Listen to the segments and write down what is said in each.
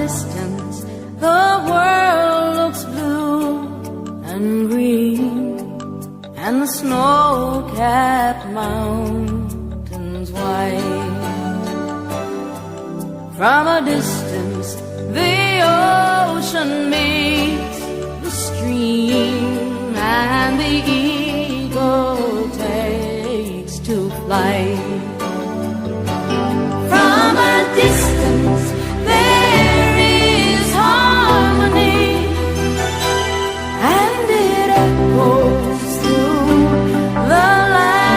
distance, the world looks blue and green, and the snow-capped mountains white. From a distance, the ocean meets the stream, and the eagle takes to flight. From a distance, there is harmony, and it echoes through the land.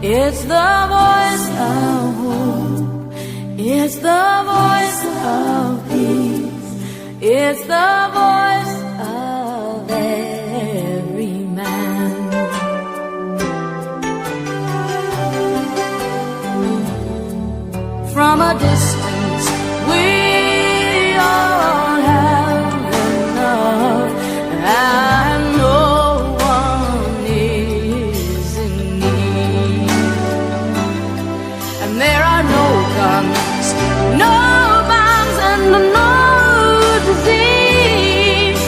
It's the voice of hope, it's the voice of peace, it's the voice of every man. From a distance, we all have enough, and no one is in need. And there are no guns, no bombs, and no disease,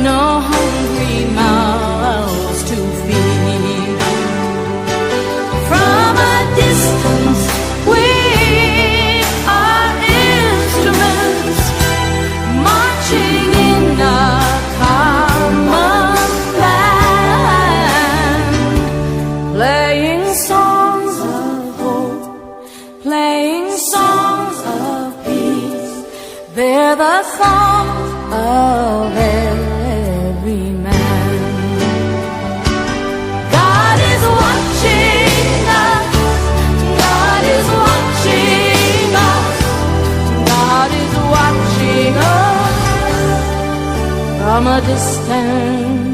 no hungry mouths to feed. From a distance, we are instruments marching in a common land, playing songs of hope, playing songs of peace. They're the songs of every man. God is watching us, God is watching us, God is watching us from a distance.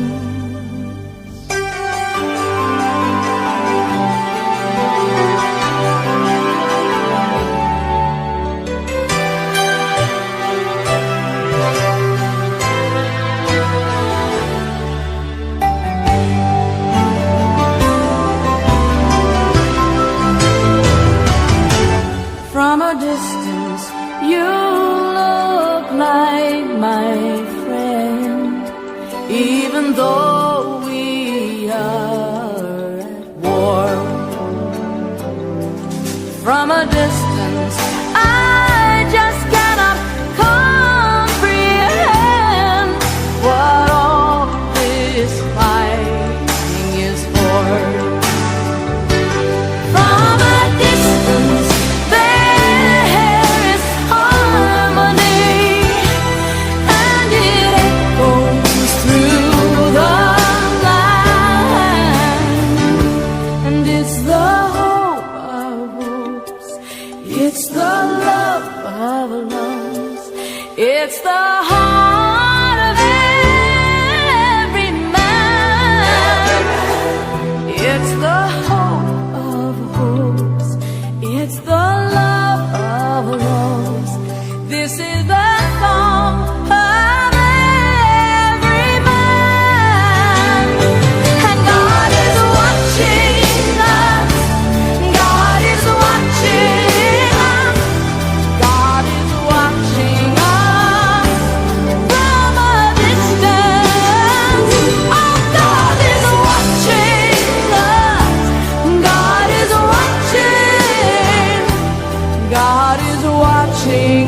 From a distance, you look like my friend, even though we are at war. From a distance, I just cannot comprehend what all this fighting is for. From a distance, there is harmony, and it echoes through the land. And it's the hope of hopes, it's the love of loves, it's the heart of every man. It's the hope of hopes, it's the love of loves. This is the song of every man. And God is watching us, God is watching us, God is watching us from a distance. Oh, God is watching us, God is watching, God is watching